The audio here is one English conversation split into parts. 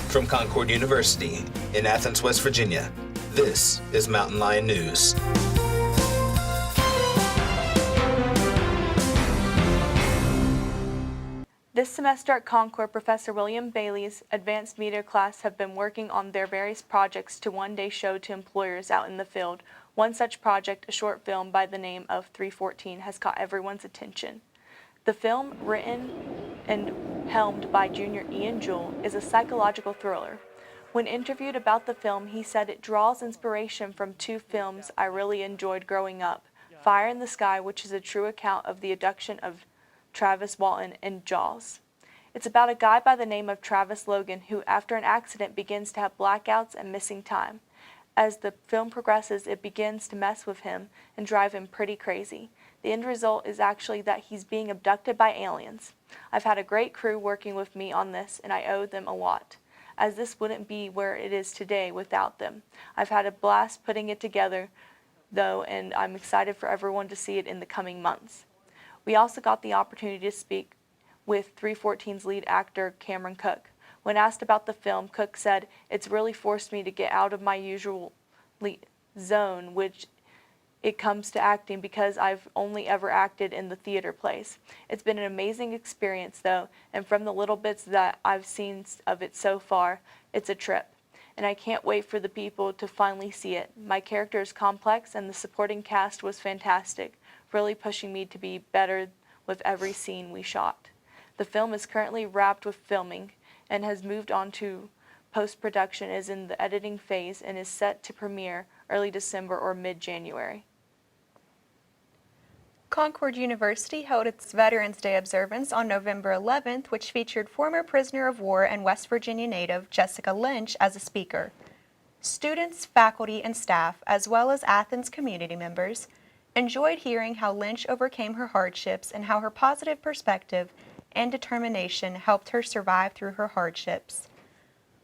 From Concord University in Athens, West Virginia, this is MLN News. This semester at Concord, Professor William Bailey's advanced media class have been working on their various projects to one day show to employers out in the field. One such project, a short film by the name of 314, has caught everyone's attention. The film, written and helmed by junior Ian Jewell, is a psychological thriller. When interviewed about the film, he said it draws inspiration from two films I really enjoyed growing up, Fire in the Sky, which is a true account of the abduction of Travis Walton, and Jaws. It's about a guy by the name of Travis Logan who, after an accident, begins to have blackouts and missing time. As the film progresses, it begins to mess with him and drive him pretty crazy. The end result is actually that he's being abducted by aliens. I've had a great crew working with me on this, and I owe them a lot, as this wouldn't be where it is today without them. I've had a blast putting it together, though, and I'm excited for everyone to see it in the coming months. We also got the opportunity to speak with 314's lead actor, Cameron Cook. When asked about the film, Cook said, "It's really forced me to get out of my usual zone, which it comes to acting, because I've only ever acted in the theater plays. It's been an amazing experience, though, and from the little bits that I've seen of it so far, it's a trip. And I can't wait for the people to finally see it. My character is complex, and the supporting cast was fantastic, really pushing me to be better with every scene we shot. The film is currently wrapped with filming and has moved on to post-production, is in the editing phase, and is set to premiere early December or mid-January." Concord University held its Veterans Day observance on November 11th, which featured former prisoner of war and West Virginia native Jessica Lynch as a speaker. Students, faculty, and staff, as well as Athens community members, enjoyed hearing how Lynch overcame her hardships and how her positive perspective and determination helped her survive through her hardships.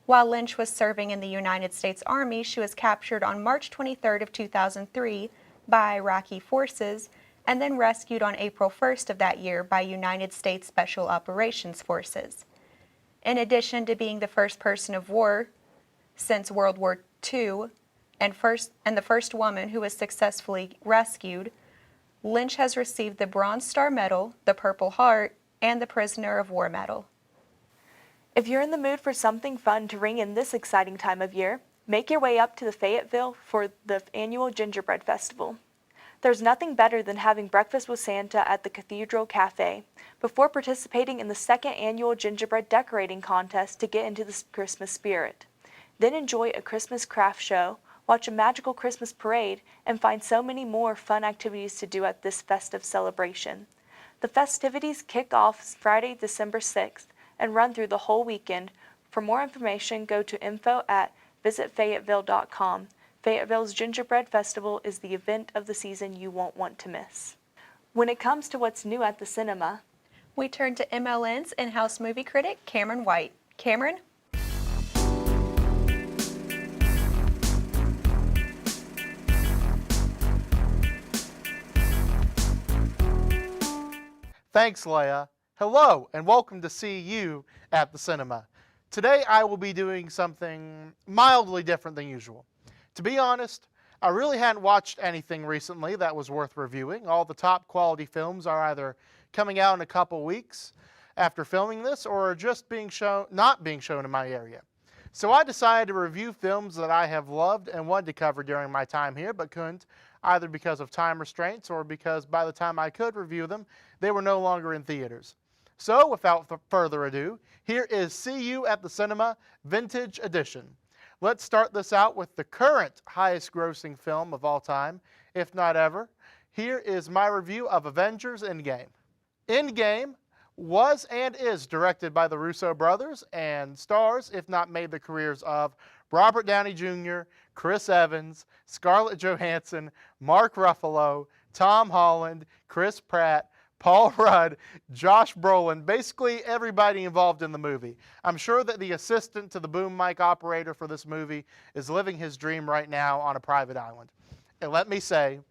While Lynch was serving in the United States Army, she was captured on March 23rd of 2003 by Iraqi forces and then rescued on April 1st of that year by United States Special Operations Forces. In addition to being the first person of war since World War II and the first woman who was successfully rescued, Lynch has received the Bronze Star Medal, the Purple Heart, and the Prisoner of War Medal. If you're in the mood for something fun to ring in this exciting time of year, make your way up to the Fayetteville for the annual Gingerbread Festival. There's nothing better than having breakfast with Santa at the Cathedral Cafe before participating in the second annual gingerbread decorating contest to get into the Christmas spirit. Then enjoy a Christmas craft show, watch a magical Christmas parade, and find so many more fun activities to do at this festive celebration. The festivities kick off Friday, December 6th and run through the whole weekend. For more information, go to info@visitfayetteville.com. Fayetteville's Gingerbread Festival is the event of the season you won't want to miss. When it comes to what's new at the cinema, we turn to MLN's in-house movie critic, Cameron White. Cameron? Thanks, Leah. Hello, and welcome to See You at the Cinema. Today I will be doing something mildly different than usual. To be honest, I really hadn't watched anything recently that was worth reviewing. All the top quality films are either coming out in a couple weeks after filming this or are just not being shown in my area. So I decided to review films that I have loved and wanted to cover during my time here but couldn't, either because of time restraints or because by the time I could review them, they were no longer in theaters. So without further ado, here is See You at the Cinema Vintage Edition. Let's start this out with the current highest grossing film of all time, if not ever. Here is my review of Avengers Endgame. Endgame was and is directed by the Russo brothers and stars, if not made the careers of, Robert Downey Jr., Chris Evans, Scarlett Johansson, Mark Ruffalo, Tom Holland, Chris Pratt, Paul Rudd, Josh Brolin, basically everybody involved in the movie. I'm sure that the assistant to the boom mic operator for this movie is living his dream right now on a private island. And let me say,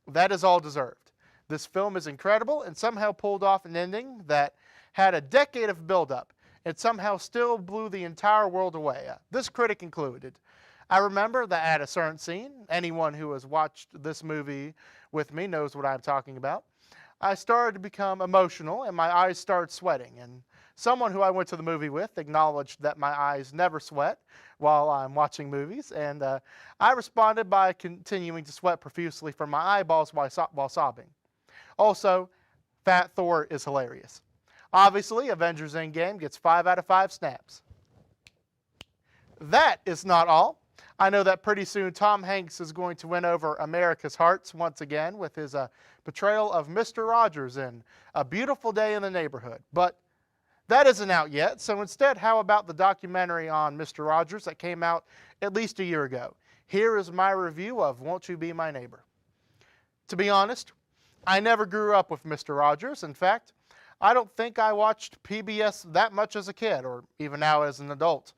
that is all deserved. This film is incredible and somehow pulled off an ending that had a decade of buildup and somehow still blew the entire world away. This critic included. I remember that at a certain scene, anyone who has watched this movie with me knows what I'm talking about, I started to become emotional and my eyes started sweating. And someone who I went to the movie with acknowledged that my eyes never sweat while I'm watching movies. And I responded by continuing to sweat profusely from my eyeballs while sobbing. Also, Fat Thor is hilarious. Obviously, Avengers Endgame gets 5 out of 5 snaps. That is not all. I know that pretty soon Tom Hanks is going to win over America's hearts once again with his portrayal of Mr. Rogers in A Beautiful Day in the Neighborhood. But that isn't out yet, so instead, how about the documentary on Mr. Rogers that came out at least a year ago? Here is my review of Won't You Be My Neighbor. To be honest, I never grew up with Mr. Rogers. In fact, I don't think I watched PBS that much as a kid, or even now as an adult.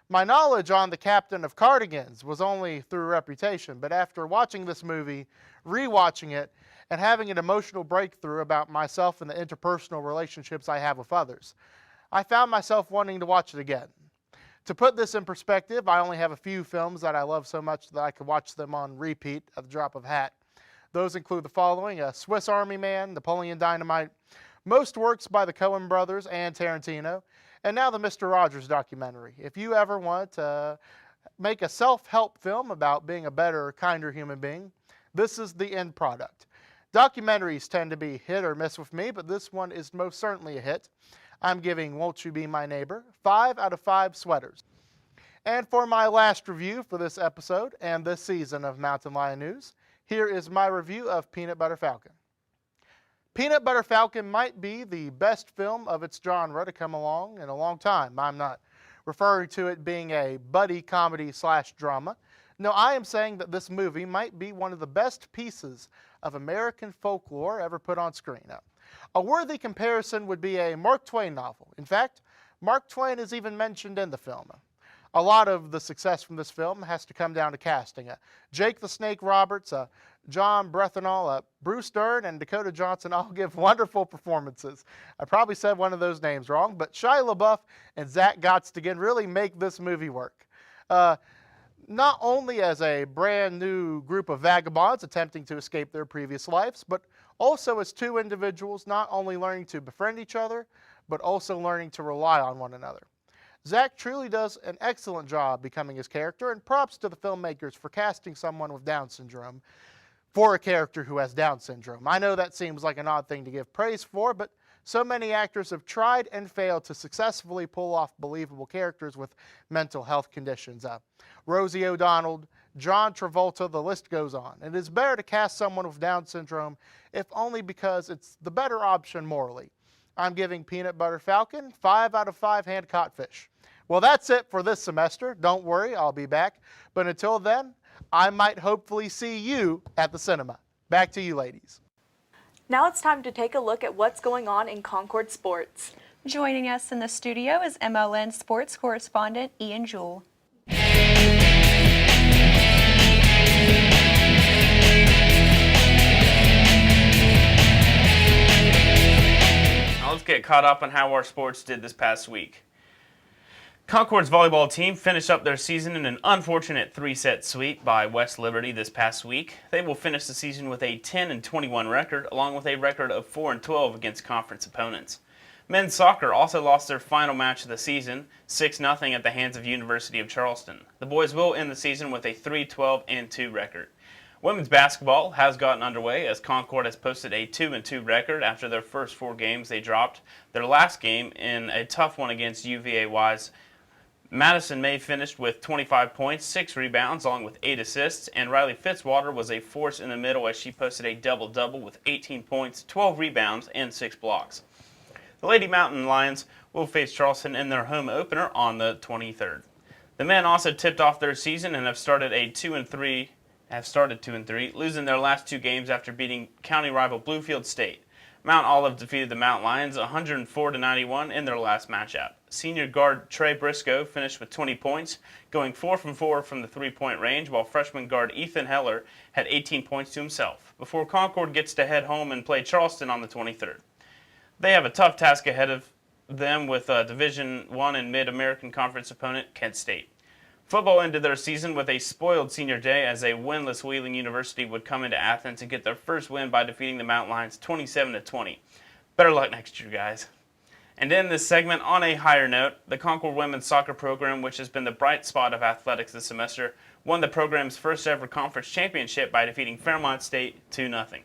My knowledge on the captain of Cardigans was only through reputation, but after watching this movie, rewatching it, and having an emotional breakthrough about myself and the interpersonal relationships I have with others, I found myself wanting to watch it again. To put this in perspective, I only have a few films that I love so much that I could watch them on repeat at the drop of a hat. Those include the following: Swiss Army Man, Napoleon Dynamite, most works by the Coen brothers and Tarantino, and now the Mr. Rogers documentary. If you ever want to make a self-help film about being a better, kinder human being, this is the end product. Documentaries tend to be hit or miss with me, but this one is most certainly a hit. I'm giving Won't You Be My Neighbor 5 out of 5 sweaters. And for my last review for this episode and this season of Mountain Lion News, here is my review of Peanut Butter Falcon. Peanut Butter Falcon might be the best film of its genre to come along in a long time. I'm not referring to it being a buddy comedy / drama. No, I am saying that this movie might be one of the best pieces of American folklore ever put on screen. Now, a worthy comparison would be a Mark Twain novel. In fact, Mark Twain is even mentioned in the film. A lot of the success from this film has to come down to casting. Jake the Snake Roberts, John Brethenall, Bruce Dern, and Dakota Johnson all give wonderful performances. I probably said one of those names wrong, but Shia LaBeouf and Zach Gottstein really make this movie work. Not only as a brand new group of vagabonds attempting to escape their previous lives, but also as two individuals not only learning to befriend each other, but also learning to rely on one another. Zach truly does an excellent job becoming his character, and props to the filmmakers for casting someone with Down syndrome for a character who has Down syndrome. I know that seems like an odd thing to give praise for, but so many actors have tried and failed to successfully pull off believable characters with mental health conditions. Rosie O'Donnell, John Travolta, the list goes on. It is better to cast someone with Down syndrome, if only because it's the better option morally. I'm giving Peanut Butter Falcon 5 out of 5 hand-caught fish. Well, that's it for this semester. Don't worry, I'll be back. But until then, I might hopefully see you at the cinema. Back to you, ladies. Now it's time to take a look at what's going on in Concord sports. Joining us in the studio is MLN sports correspondent Ian Jewell. Now let's get caught up on how our sports did this past week. Concord's volleyball team finished up their season in an unfortunate 3-set sweep by West Liberty this past week. They will finish the season with a 10-21 record, along with a record of 4-12 against conference opponents. Men's soccer also lost their final match of the season, 6-0 at the hands of University of Charleston. The boys will end the season with a 3-12-2 record. Women's basketball has gotten underway as Concord has posted a 2-2 record after their first 4 games they dropped. Their last game in a tough one against UVA-Wise. Madison May finished with 25 points, 6 rebounds, along with 8 assists, and Riley Fitzwater was a force in the middle as she posted a double-double with 18 points, 12 rebounds, and 6 blocks. The Lady Mountain Lions will face Charleston in their home opener on the 23rd. The men also tipped off their season and have started 2-3, losing their last 2 games after beating county rival Bluefield State. Mount Olive defeated the Mount Lions 104-91 in their last matchup. Senior guard Trey Briscoe finished with 20 points, going 4 from 4 from the 3-point range, while freshman guard Ethan Heller had 18 points to himself, before Concord gets to head home and play Charleston on the 23rd. They have a tough task ahead of them with Division I and Mid-American Conference opponent Kent State. Football ended their season with a spoiled senior day as a winless Wheeling University would come into Athens and get their first win by defeating the Mountain Lions 27-20. Better luck next year, guys. And in this segment, on a higher note, the Concord women's soccer program, which has been the bright spot of athletics this semester, won the program's first ever conference championship by defeating Fairmont State 2-0.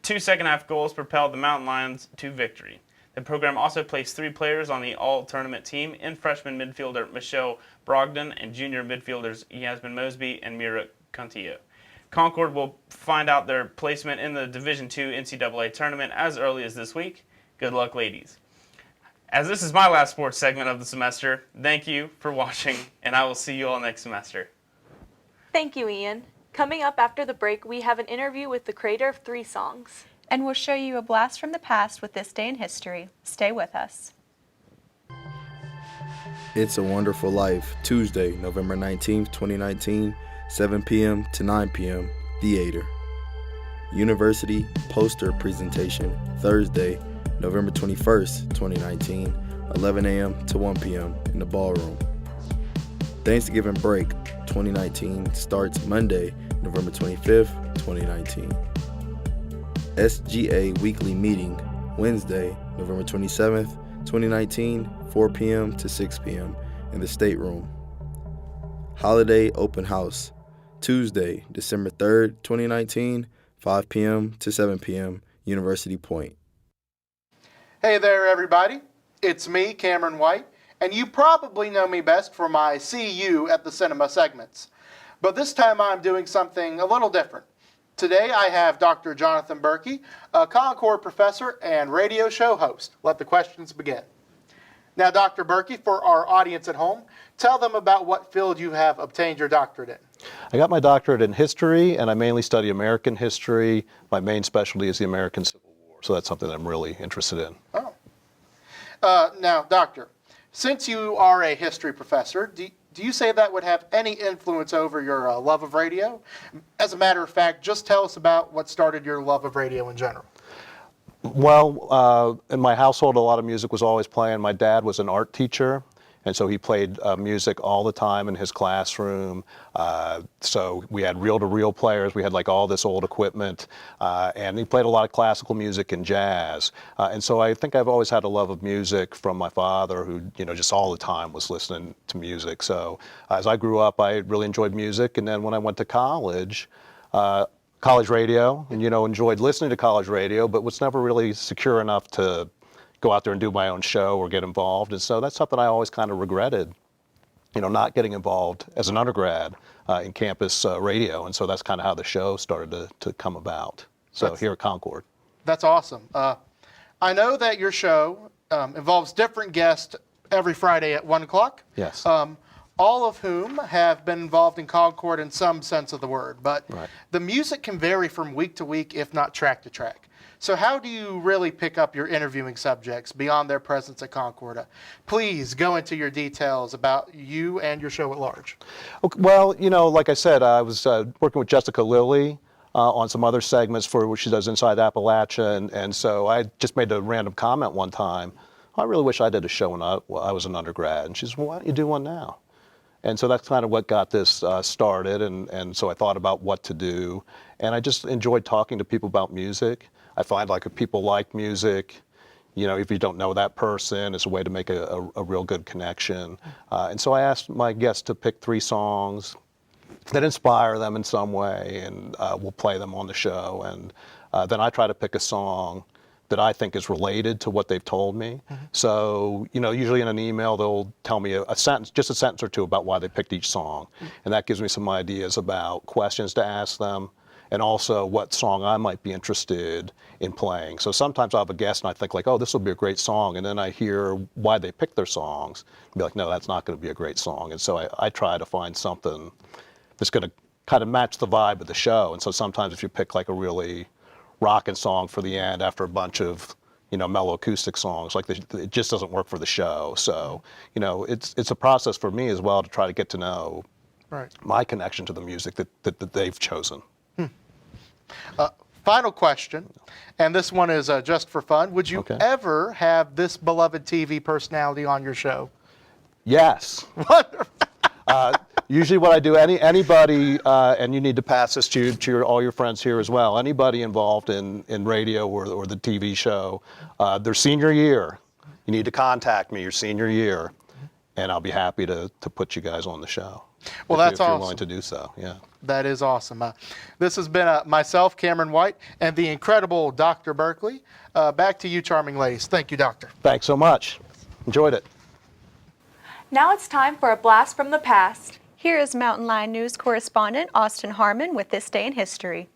2 second-half goals propelled the Mountain Lions to victory. The program also placed 3 players on the all-tournament team in freshman midfielder Michelle Brogdon and junior midfielders Yasmin Mosby and Mira Contillo. Concord will find out their placement in the Division II NCAA tournament as early as this week. Good luck, ladies. As this is my last sports segment of the semester, thank you for watching, and I will see you all next semester. Thank you, Ian. Coming up after the break, we have an interview with the creator of 3 songs. And we'll show you a blast from the past with this day in history. Stay with us. It's a Wonderful Life, Tuesday, November 19th, 2019, 7 p.m. to 9 p.m., Theater. University Poster Presentation, Thursday, November 21st, 2019, 11 a.m. to 1 p.m. in the ballroom. Thanksgiving break 2019 starts Monday, November 25th, 2019. SGA Weekly Meeting, Wednesday, November 27th, 2019, 4 p.m. to 6 p.m. in the stateroom. Holiday Open House, Tuesday, December 3rd, 2019, 5 p.m. to 7 p.m., University Point. Hey there, everybody. It's me, Cameron White, and you probably know me best for my See You at the Cinema segments. But this time I'm doing something a little different. Today I have Dr. Jonathan Berkey, a Concord professor and radio show host. Let the questions begin. Now, Dr. Berkey, for our audience at home, tell them about what field you have obtained your doctorate in. I got my doctorate in history, and I mainly study American history. My main specialty is the American Civil War, so that's something I'm really interested in. Oh. Now, Doctor, since you are a history professor, do you say that would have any influence over your love of radio? As a matter of fact, just tell us about what started your love of radio in general. Well, in my household, a lot of music was always playing. My dad was an art teacher, and so he played music all the time in his classroom. So we had reel-to-reel players. We had like all this old equipment, and he played a lot of classical music and jazz. And so I think I've always had a love of music from my father, who just all the time was listening to music. So as I grew up, I really enjoyed music, and then when I went to college radio, and enjoyed listening to college radio, but was never really secure enough to go out there and do my own show or get involved. And so that's something I always kind of regretted, not getting involved as an undergrad in campus radio. And so that's kind of how the show started to come about. So here at Concord. That's awesome. I know that your show involves different guests every Friday at 1 o'clock. Yes. All of whom have been involved in Concord in some sense of the word. But Right. The music can vary from week to week, if not track to track. So how do you really pick up your interviewing subjects beyond their presence at Concord? Please go into your details about you and your show at large. Okay, well, like I said, I was working with Jessica Lilly on some other segments for what she does Inside Appalachia. And so I just made a random comment one time. I really wish I did a show when I was an undergrad. And she said, well, why don't you do one now? And so that's kind of what got this started. And so I thought about what to do. And I just enjoyed talking to people about music. I find like if people like music, if you don't know that person, it's a way to make a real good connection. And so I asked my guests to pick 3 songs that inspire them in some way, and we'll play them on the show. And then I try to pick a song that I think is related to what they've told me. Mm-hmm. So, usually in an email, they'll tell me a sentence, just a sentence or two about why they picked each song. Mm-hmm. And that gives me some ideas about questions to ask them, and also what song I might be interested in playing. So sometimes I'll have a guest and I think like, oh, this will be a great song. And then I hear why they picked their songs and be like, no, that's not going to be a great song. And so I try to find something that's going to kind of match the vibe of the show. And so sometimes if you pick like a really rockin' song for the end after a bunch of, mellow acoustic songs, like it just doesn't work for the show. So, it's a process for me as well to try to get to know Right. my connection to the music that they've chosen. Final question, and this one is just for fun. Would you Okay. ever have this beloved TV personality on your show? Yes. Wonderful. Usually what I do, anybody, and you need to pass this to all your friends here as well, anybody involved in radio or the TV show, their senior year, you need to contact me your senior year, and I'll be happy to put you guys on the show. Well, if that's you're awesome. willing to do so, yeah. That is awesome. This has been myself, Cameron White, and the incredible Dr. Berkeley. Back to you, charming ladies. Thank you, Doctor. Thanks so much. Enjoyed it. Now it's time for a blast from the past. Here is Mountain Lion News correspondent Austin Harmon with This Day in History.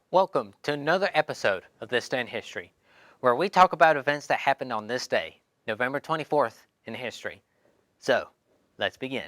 Welcome to another episode of This Day in History, where we talk about events that happened on this day, November 24th, in history. So, let's begin.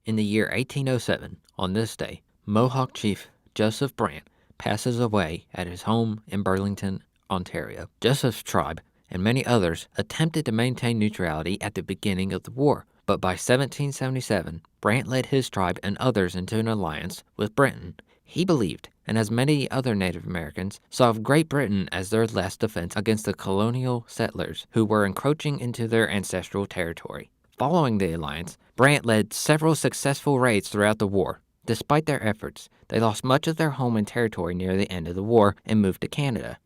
In the year 1807, on this day, Mohawk chief Joseph Brant passes away at his home in Burlington, Ontario. Joseph's tribe and many others attempted to maintain neutrality at the beginning of the war, but by 1777, Brant led his tribe and others into an alliance with Britain. He believed, and as many other Native Americans, saw Great Britain as their last defense against the colonial settlers who were encroaching into their ancestral territory. Following the alliance, Brant led several successful raids throughout the war. Despite their efforts, they lost much of their home and territory near the end of the war and moved to Canada.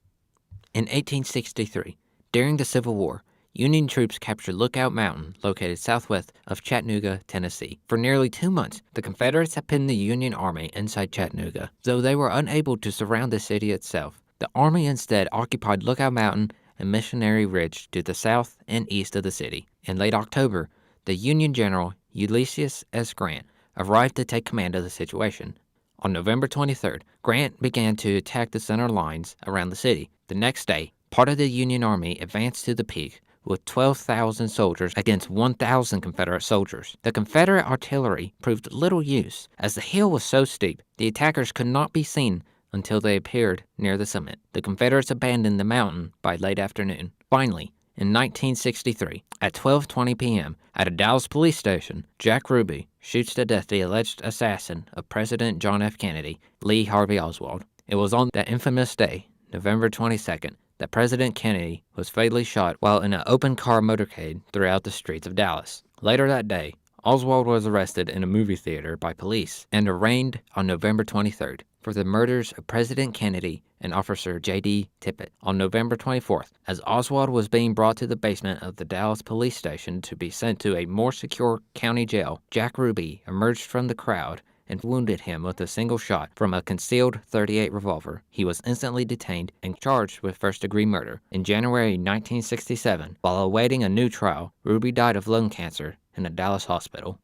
In 1863, during the Civil War, Union troops captured Lookout Mountain, located southwest of Chattanooga, Tennessee. For nearly 2 months, the Confederates had pinned the Union Army inside Chattanooga. Though they were unable to surround the city itself, the Army instead occupied Lookout Mountain and Missionary Ridge to the south and east of the city. In late October, the Union General Ulysses S. Grant arrived to take command of the situation. On November 23rd, Grant began to attack the center lines around the city. The next day, part of the Union Army advanced to the peak with 12,000 soldiers against 1,000 Confederate soldiers. The Confederate artillery proved little use. As the hill was so steep, the attackers could not be seen until they appeared near the summit. The Confederates abandoned the mountain by late afternoon. Finally, in 1963, at 12:20 p.m., at a Dallas police station, Jack Ruby shoots to death the alleged assassin of President John F. Kennedy, Lee Harvey Oswald. It was on that infamous day, November 22nd, that President Kennedy was fatally shot while in an open-car motorcade throughout the streets of Dallas. Later that day, Oswald was arrested in a movie theater by police and arraigned on November 23rd for the murders of President Kennedy and Officer J.D. Tippit. On November 24th, as Oswald was being brought to the basement of the Dallas police station to be sent to a more secure county jail, Jack Ruby emerged from the crowd and wounded him with a single shot from a concealed .38 revolver. He was instantly detained and charged with first-degree murder. In January 1967, while awaiting a new trial, Ruby died of lung cancer in a Dallas hospital.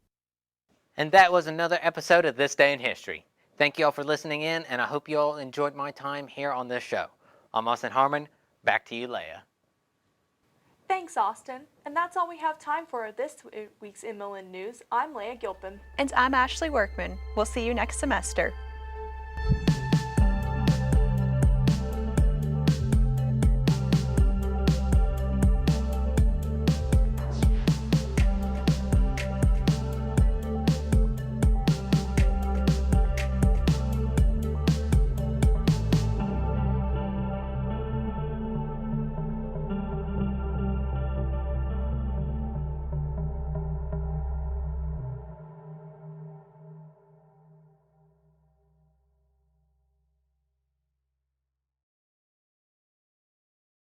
And that was another episode of This Day in History. Thank you all for listening in, and I hope you all enjoyed my time here on this show. I'm Austin Harmon. Back to you, Leah. Thanks, Austin. And that's all we have time for this week's MLN News. I'm Leah Gilpin. And I'm Ashley Workman. We'll see you next semester.